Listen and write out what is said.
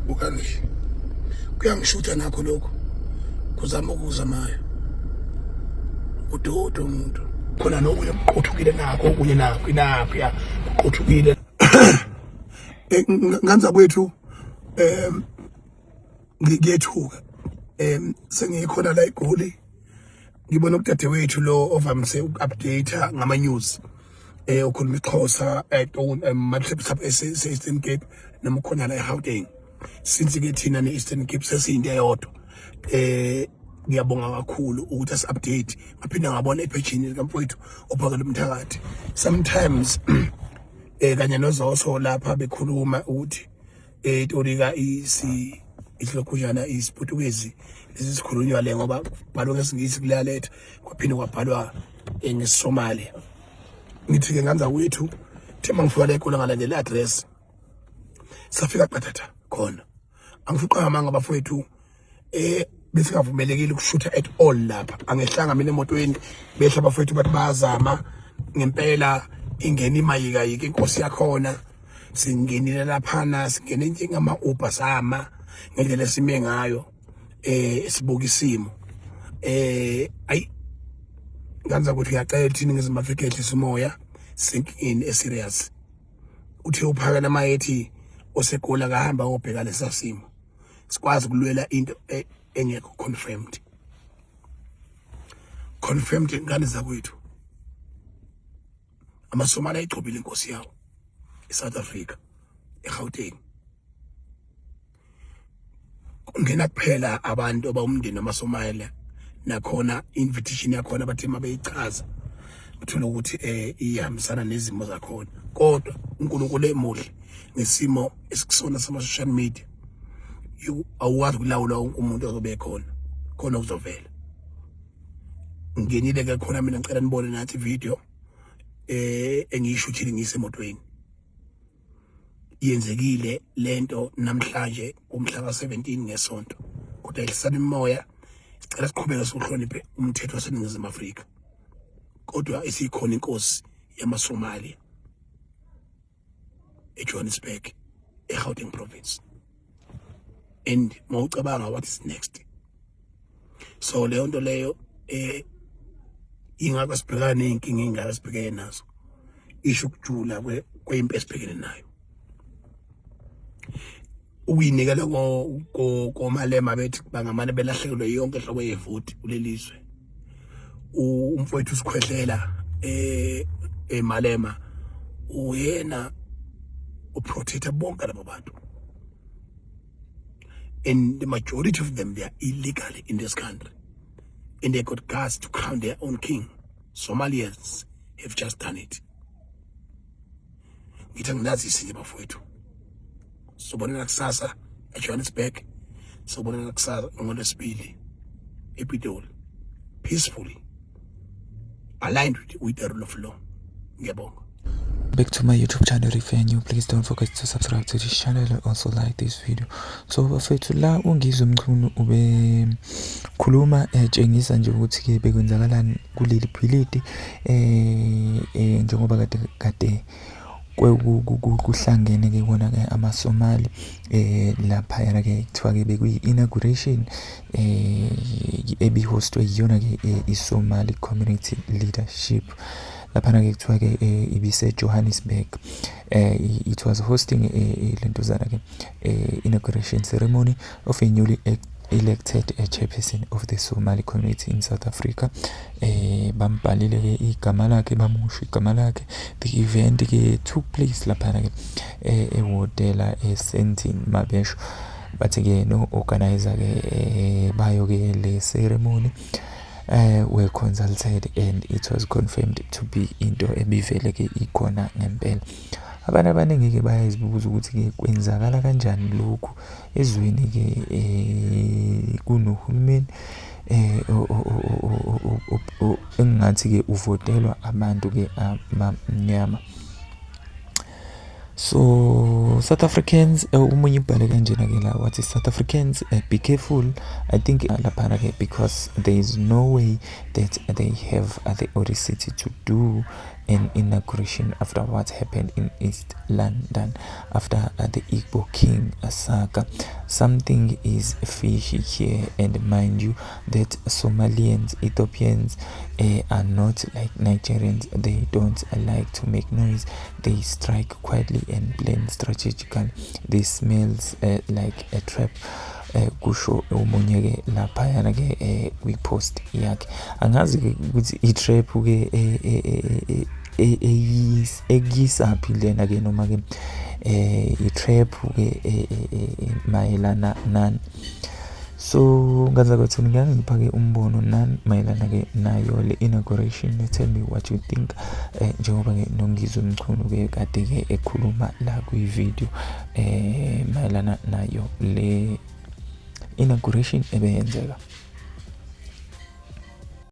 ukanje kuyangishutha nakho lokho kuzama ukuzamayo udodo umuntu khona nokuye kuqothukile nakho okunye nakho ya kuqothukile nganza kwethu ngiyethuka sengikhona la eGoli ngibona ukudade wethu lo ovamise uku-update ngama news ukhuluma iXhosa matrips up e-Eastern Cape noma khona la eGauteng since ke thina ne-Eastern Cape sesiyinto eyodwa ngiyabonga kakhulu ukuthi asi-update ngaphinda ngabona epagini likamfowethu ophakela umthakathi sometimes kanye noZoso lapha bekhuluma ukuthi tolika isilokhujana isiPutukezi lesi sikhulunywa le ngoba kubhalwa ngesingisi kuyaletha kwaphinde kwabhalwa ngeSomali ngithi ke nganza kwethu thema ngifika la eGoli ngalandela address safika qathatha khona angifuqa ngamanga bafowethu bese kavumelekile ukushutha at all lapha angehlanga mina emotweni behla bafowethu bathi bazama ngempela ingena imayika yike inkosi yakhona singenile laphana singene njengama Uber sama ngendlela sime ngayo sibuka isimo ayi nganza ukuthi uyacela thina ngezimbabwe Africa ehlisa umoya sinkini eserious uthi uphakela amayethi oseGoli akahamba obheka lesa simo sikwazi kulwela into engekho confirmed ngane zakwethu amaSomali ayigcobile inkosi yawo eSouth Africa eGauteng kungena kuphela abantu abawumndeni wamaSomali nakhona invitation yakhona bathi mabeyichaza uthola ukuthi iyahambisana nezimo zakhona kodwa uNkulunkulu emuhle ngesimo esikusona sama social media awuwazi kulawula umuntu ozobe khona kuzovela ngenile ke khona mina ngicela nibone nathi video engiyishuthile ngisemotweni yenzekile lento namhlanje umhla ka17 ngesonto kodwa ihlisana imoya sicela siqhubeke sokuhloniphe umthetho waseNingizimu Afrika kodwa isikhona inkosi yamaSomali eJohannesburg eGauteng province and mawucabanga what is next so leyo nto leyo ingaka sibhekana nenkinga engaka sibhekene nazo isho ukujula kwempi esibhekene nayo uyinikela komalema bethi bangamane belahlekelwe yonke ihlobo yevoti kulelizwe umfowethu sikhwehlela emalema uyena uprotector bonke labo bantu and the majority of them they are illegally in this country and they got guts to crown their own king. Somalians have just done it. Ngithi ngilazi isinye bafowethu sobonela kusasa eJohannesburg sobonela kusasa ngoLwesibili ePitoli peacefully aligned with the rule of law. Ngiyabonga. Back to my YouTube channel. If you're new, please don't forget to subscribe to this channel and also like this video. So bafethu la ungizwe umchunu ube khuluma etshengisa nje ukuthi ke bekwenzakalani kuleli bhilidi njengoba kade kuhlangene ke kona ke amaSomali lapha yana ke kuthiwa ke bekuyi inauguration ebihostwe yona ke iSomali Community Leadership lapha ke kuthiwa ke ibise Johannesburg. It was hosting lentozana ke inauguration ceremony of a newly elected chairperson of the Somali community in South Africa. Bambhalile ke igama lakhe bamusho igama lakhe. The event ke took place lapha ke ehotela eSentin Mabesho, but ke no organizer ke bayo ke le ceremony were consulted and it was confirmed to be into ebivele ke ikhona ngempela. Abantu abaningi ke bayazibuza ukuthi ke kwenzakala kanjani lokhu ezweni ke kunohulumeni engathi ke uvotelwa abantu ke amnyama. So South Africans umunye ibhale kanjena ke la wathi South Africans be careful. I think lapha ke because there is no way that they have the audacity to do an inauguration after what happened in East London after the Igbo King saga. Something is fishy here, and mind you that Somalians, Ethiopians are not like Nigerians. They don't like to make noise. They strike quietly and blend strategically. They smells like a trap. Kusho omunye ke laphayana ke kwi-post yakhe. Angazi ke ukuthi i-trap ke ekuyisaphi lena ke noma ke i-trap ke mayelana nani. So ngaza kwathi ngiyangipha ke umbono nani mayelana ke nayo le inauguration. Tell me what you think, njengoba ke noNgizwe Mchunu ke kade ke ekhuluma la kwi-video mayelana nayo le inauguration ebeyenzeka.